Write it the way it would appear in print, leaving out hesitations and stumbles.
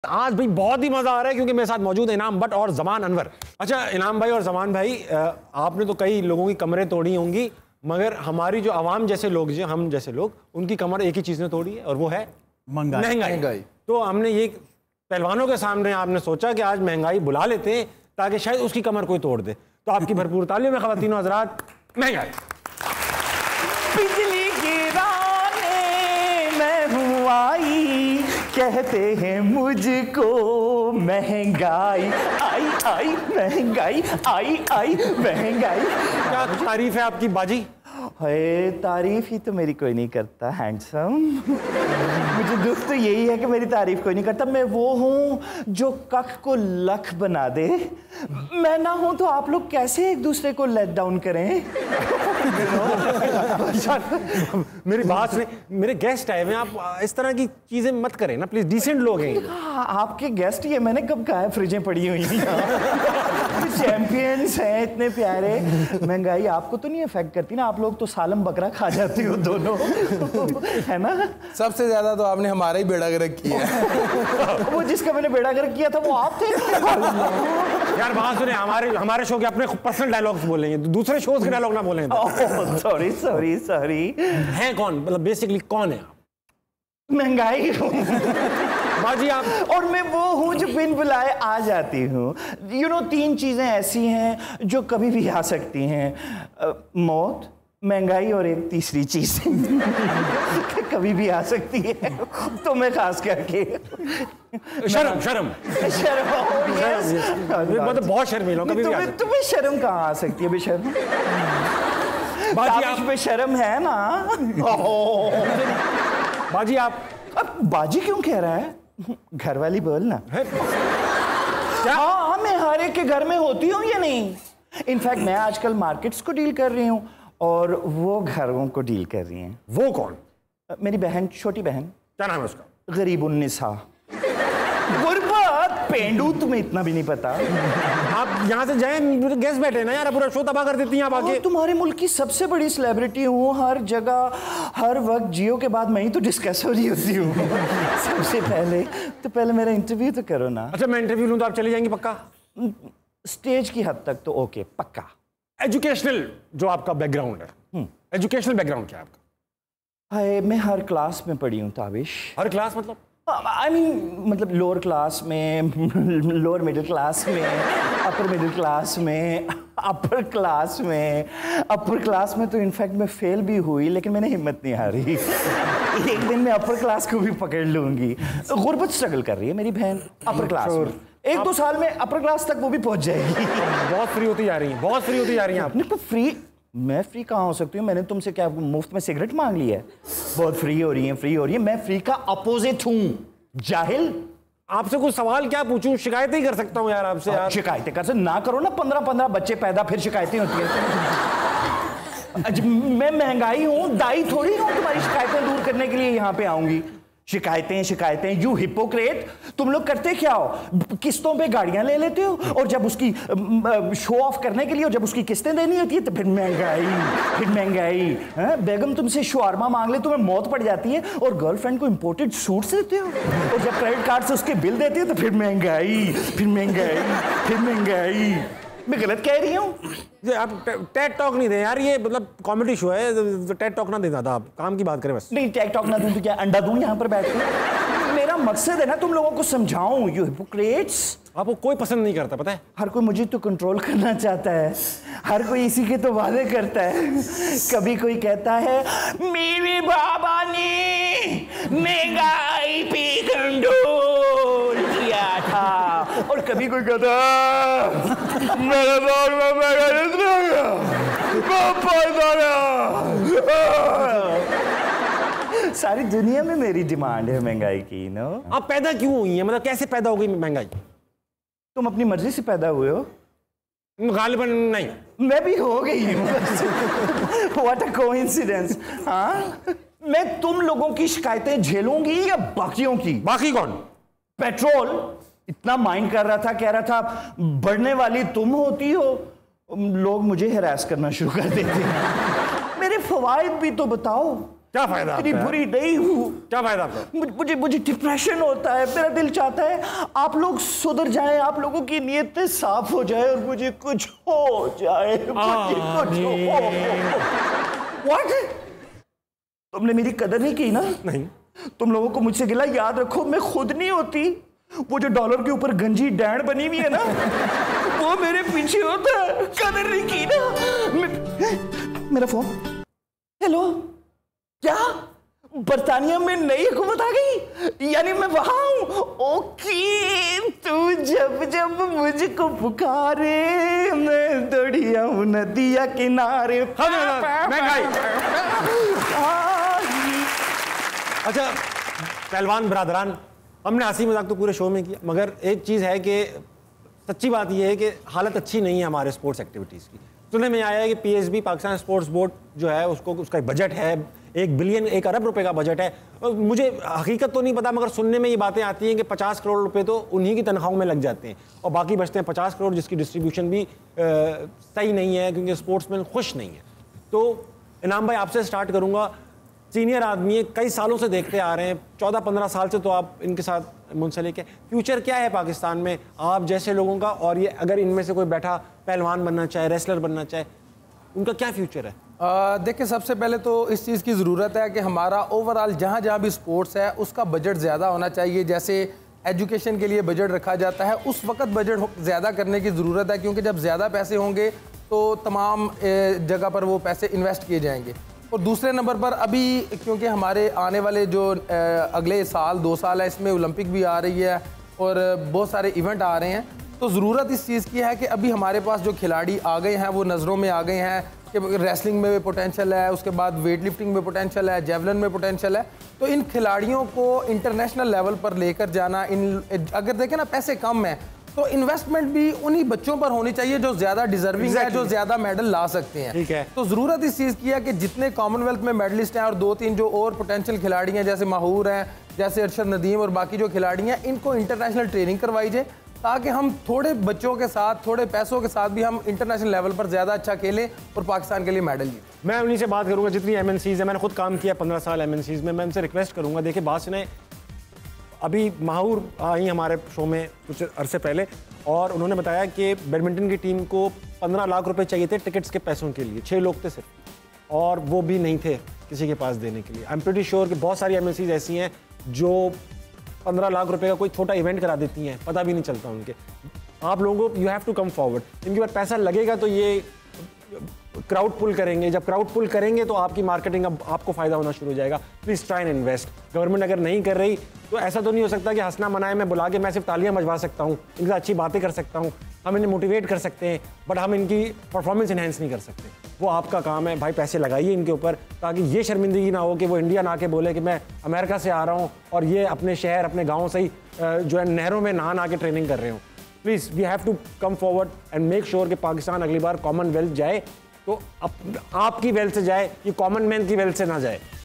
आज भाई बहुत ही मजा आ रहा है क्योंकि मेरे साथ मौजूद है इनाम भट्ट और जमान अनवर। अच्छा इनाम भाई और जमान भाई, आपने तो कई लोगों की कमरें तोड़ी होंगी, मगर हमारी जो आवाम जैसे लोग, जो हम जैसे लोग, उनकी कमर एक ही चीज ने तोड़ी है और वो है महंगाई। तो हमने ये पहलवानों के सामने आपने सोचा कि आज महंगाई बुला लेते हैं ताकि शायद उसकी कमर कोई तोड़ दे। तो आपकी भरपूर तालियों में ख़वातीन और हज़रात, महंगाई। बिजली गिराने मैं हूँ आई, कहते हैं मुझको महंगाई आई आई महंगाई आई आई महंगाई। क्या तारीफ है आपकी बाजी? है तारीफ ही तो मेरी कोई नहीं करता हैंडसम। मुझे दुख तो यही है कि मेरी तारीफ कोई नहीं करता। मैं वो हूँ जो कख को लख बना दे। मैं ना हूँ तो आप लोग कैसे एक दूसरे को लेट डाउन करें? मेरी बात सुनिए, मेरे गेस्ट आए हुए, आप इस तरह की चीजें मत करें ना प्लीज, डिसेंट लोग हैं। आपके गेस्ट ये मैंने कब कहा है? फ्रिजें पड़ी हुई हैं, चैंपियंस हैं इतने प्यारे। महंगाई आपको तो नहीं अफेक्ट करती ना? आप लोग तो सालम बकरा खा जाते हो दोनों, है ना? सबसे ज्यादा तो आपने हमारा ही बेड़ा गर्क किया है। वो जिसका मैंने बेड़ा गर्क किया था वो आप थे। यार बात सुने, हमारे शो के अपने पर्सनल डायलॉग्स बोलेंगे, दूसरे शोज के डायलॉग ना बोलेंगे। Sorry sorry sorry. हैं कौन, मतलब बेसिकली कौन है आप? महंगाई बाजी आप। और मैं वो हूँ जो बिन बुलाए आ जाती हूँ। यू नो, 3 चीजें ऐसी हैं जो कभी भी आ सकती हैं, मौत, महंगाई और एक तीसरी चीज कभी भी आ सकती है। तो मैं खास करके शर्म मतलब बहुत शर्मीला हूं, कभी भी तुम्हें शर्म कहाँ आ सकती है? बेशर्म बाजी, शर्म है ना? बाजी आप अब बाजी क्यों कह रहा है? घर वाली बोल ना। क्या? हाँ, मैं हर एक के घर में होती हूँ या नहीं? इनफैक्ट मैं आजकल मार्केट्स को डील कर रही हूँ और वो घरों को डील कर रही हैं। वो कौन? मेरी बहन, छोटी बहन। क्या नाम है उसका? गरीबुन्निसा। गुरबत पेंडू, तुम्हें इतना भी नहीं पता? आप यहाँ से जाएं, मेरे गेस्ट बैठे ना यार, पूरा शो तबाह कर देती हैं आप आके। तुम्हारे मुल्क की सबसे बड़ी सेलिब्रिटी हूँ, हर जगह हर वक्त जियो के बाद मैं ही तो डिस्कस हो रही होती हूँ। सबसे पहले मेरा इंटरव्यू तो करो ना। अच्छा मैं इंटरव्यू लूँ तो आप चली जाएंगी पक्का? स्टेज की हद तक तो ओके, पक्का। एजुकेशनल जो आपका बैकग्राउंड है, एजुकेशनल बैकग्राउंड क्या है आपका? हाय, मैं हर क्लास में पढ़ी हूँ ताबिश। हर क्लास मतलब? I mean, मतलब लोअर क्लास में, लोअर मिडिल क्लास में, अपर मिडिल क्लास में, अपर क्लास में, अपर क्लास में तो इनफैक्ट मैं फेल भी हुई, लेकिन मैंने हिम्मत नहीं हारी। एक दिन मैं अपर क्लास को भी पकड़ लूंगी। गुरबत स्ट्रगल कर रही है मेरी बहन अपर क्लास में। 1-2 साल में अपर क्लास तक वो भी पहुंच जाएगी। बहुत फ्री होती जा रही हैं, बहुत फ्री होती जा रही हैं आप। नहीं, फ्री मैं फ्री कहाँ हो सकती हूँ? मैंने तुमसे क्या मुफ्त में सिगरेट मांग ली है? बहुत फ्री हो रही है। मैं फ्री का अपोजिट हूँ, जाहिल। आपसे कुछ सवाल क्या पूछूं? शिकायतें ही कर सकता हूँ यार आपसे। यार शिकायतें कर सकते ना? करो ना, 15 बच्चे पैदा, फिर शिकायतें होती हैं। मैं महंगाई हूँ, दाई थोड़ी हूँ तुम्हारी शिकायतें दूर करने के लिए यहाँ पे आऊंगी। शिकायतें, यू हिपोक्रेट। तुम लोग करते क्या हो? किस्तों पे गाड़ियां ले लेते हो और जब उसकी शो ऑफ करने के लिए, और जब उसकी किस्तें देनी होती है तो फिर महंगाई। बेगम तुमसे शवारमा मांग ले, तुम्हें मौत पड़ जाती है, और गर्लफ्रेंड को इंपोर्टेड सूट्स देते हो, और जब क्रेडिट कार्ड से उसके बिल देते हो तो फिर महंगाई। मैं गलत कह रही हूँ? आप टेड टॉक नहीं दे यार, ये मतलब कॉमेडी शो है, टेड टॉक ना दे ज्यादा, आप काम की बात करें बस। नहीं, टेड टॉक ना दूं तो क्या अंडा दूं यहाँ पर बैठ के? मेरा मकसद है ना तुम लोगों को समझाऊं, यू हिपोक्रेट्स। आपको कोई पसंद नहीं करता, पता है? हर कोई मुझे तो कंट्रोल करना चाहता है, हर कोई इसी के तो वादे करता है। कभी कोई कहता है मेरे बाबा ने महंगाई पे कंट्रोल किया था, और कभी कोई कहता मेरे दौर में महंगाई सारी दुनिया में मेरी डिमांड है महंगाई की। नो, आप पैदा क्यों हुई हैं? मतलब कैसे पैदा हो गई महंगाई? तुम अपनी मर्जी से पैदा हुए हो? गालिबन नहीं, मैं भी हो गई हूँ। What a coincidence। हाँ, मैं तुम लोगों की शिकायतें झेलूंगी या बाकियों की? बाकी कौन? पेट्रोल इतना माइंड कर रहा था, कह रहा था बढ़ने वाली तुम होती हो, लोग मुझे हैरास करना शुरू कर देते हैं। मेरे फवायद भी तो बताओ। क्या फायदा इतनी आपका? बुरी नहीं हूँ। क्या फायदा आपका? मुझे मुझे डिप्रेशन होता है। मेरा दिल चाहता है आप लोग सुधर जाएं, आप लोगों की नीयतें साफ हो जाए और मुझे कुछ हो जाए, मुझे कुछ हो। What? तुमने मेरी कदर नहीं की ना? नहीं। तुम लोगों को मुझसे गिला, याद रखो मैं खुद नहीं होती, वो जो डॉलर के ऊपर गंजी डैंड बनी हुई है ना, वो मेरे पीछे होता है। कदर नहीं की ना। मेरा फोन। हेलो, क्या बर्तानिया में नई हुकूमत आ गई? यानी मैं वहां हूं? ओके, तू जब जब मुझको पुकारे मैं दौड़ी आऊं नदिया किनारे। अच्छा पहलवान ब्रादरान, हमने हंसी मजाक तो पूरे शो में किया, मगर एक चीज़ है कि सच्ची बात यह है कि हालत अच्छी नहीं है हमारे स्पोर्ट्स एक्टिविटीज़ की। सुनने में आया है कि पीएसबी पाकिस्तान स्पोर्ट्स बोर्ड जो है उसको उसका बजट है 1 अरब रुपए का बजट है। मुझे हकीकत तो नहीं पता, मगर सुनने में ये बातें आती हैं कि 50 करोड़ रुपए तो उन्हीं की तनख्वाहों में लग जाते हैं और बाकी बचते हैं 50 करोड़, जिसकी डिस्ट्रीब्यूशन भी सही नहीं है क्योंकि स्पोर्ट्समैन खुश नहीं है। तो इनाम भाई आपसे स्टार्ट करूँगा, सीनियर आदमी है, कई सालों से देखते आ रहे हैं, 14-15 साल से तो आप इनके साथ मुंसलिक है। फ्यूचर क्या है पाकिस्तान में आप जैसे लोगों का, और ये अगर इनमें से कोई बैठा पहलवान बनना चाहे, रेसलर बनना चाहे, उनका क्या फ्यूचर है? देखिए, सबसे पहले तो इस चीज़ की ज़रूरत है कि हमारा ओवरऑल जहाँ जहाँ भी स्पोर्ट्स है उसका बजट ज़्यादा होना चाहिए। जैसे एजुकेशन के लिए बजट रखा जाता है, उस वक्त बजट ज़्यादा करने की ज़रूरत है, क्योंकि जब ज़्यादा पैसे होंगे तो तमाम जगह पर वो पैसे इन्वेस्ट किए जाएंगे। और दूसरे नंबर पर अभी क्योंकि हमारे आने वाले जो अगले साल 2 साल है, इसमें ओलंपिक भी आ रही है और बहुत सारे इवेंट आ रहे हैं, तो ज़रूरत इस चीज़ की है कि अभी हमारे पास जो खिलाड़ी आ गए हैं वो नज़रों में आ गए हैं कि रेसलिंग में पोटेंशियल है, उसके बाद वेट लिफ्टिंग में पोटेंशियल है, जेवलिन में पोटेंशियल है। तो इन खिलाड़ियों को इंटरनेशनल लेवल पर लेकर जाना, अगर देखें ना पैसे कम हैं तो इन्वेस्टमेंट भी उन्हीं बच्चों पर होनी चाहिए जो ज्यादा डिजर्विंग है, जो ज्यादा मेडल ला सकते हैं। ठीक है। तो जरूरत इस चीज की है कि जितने कॉमनवेल्थ में मेडलिस्ट हैं और 2-3 जो और पोटेंशियल खिलाड़ी हैं, जैसे माहूर हैं, जैसे अरशद नदीम और बाकी जो खिलाड़ी हैं, इनको इंटरनेशनल ट्रेनिंग करवाई जाए ताकि हम थोड़े बच्चों के साथ, थोड़े पैसों के साथ भी हम इंटरनेशनल लेवल पर ज्यादा अच्छा खेलें और पाकिस्तान के लिए मेडल जीतें। मैं उन्हीं से बात करूंगा जितनी एमएनसीज है, मैंने खुद काम किया 15 साल एमएनसीज में। मैं उनसे रिक्वेस्ट करूंगा, देखिए बात सुने, अभी माहूर आई हमारे शो में कुछ अरसे पहले और उन्होंने बताया कि बैडमिंटन की टीम को 15 लाख रुपए चाहिए थे टिकट्स के पैसों के लिए, 6 लोग थे सिर्फ, और वो भी नहीं थे किसी के पास देने के लिए। आई एम प्रीटी श्योर कि बहुत सारी एमएनसीज ऐसी हैं जो 15 लाख रुपए का कोई छोटा इवेंट करा देती हैं, पता भी नहीं चलता उनके। आप लोगों को you have to come forward, इनके पास पैसा लगेगा तो ये क्राउड पुल करेंगे, जब क्राउड पुल करेंगे तो आपकी मार्केटिंग अब आपको फायदा होना शुरू हो जाएगा। Please try and invest. Government अगर नहीं कर रही तो ऐसा तो नहीं हो सकता कि हंसना मनाए मैं बुला के मैं सिर्फ तालियां बजवा सकता हूँ, इनके साथ अच्छी बातें कर सकता हूँ, हम इन्हें मोटिवेट कर सकते हैं, बट हम इनकी परफॉर्मेंस इनहेंस नहीं कर सकते। वो आपका काम है भाई, पैसे लगाइए इनके ऊपर ताकि ये शर्मिंदगी ना हो कि वो इंडिया ना आके बोले कि मैं अमेरिका से आ रहा हूँ और ये अपने शहर अपने गाँव से ही जो है नहरों में नहा के ट्रेनिंग कर रहे हो। Please we have to come forward and make sure कि पाकिस्तान अगली बार कॉमनवेल्थ जाए तो आपकी वेल्थ से जाए, ये कॉमन मैन की वेल्थ से ना जाए।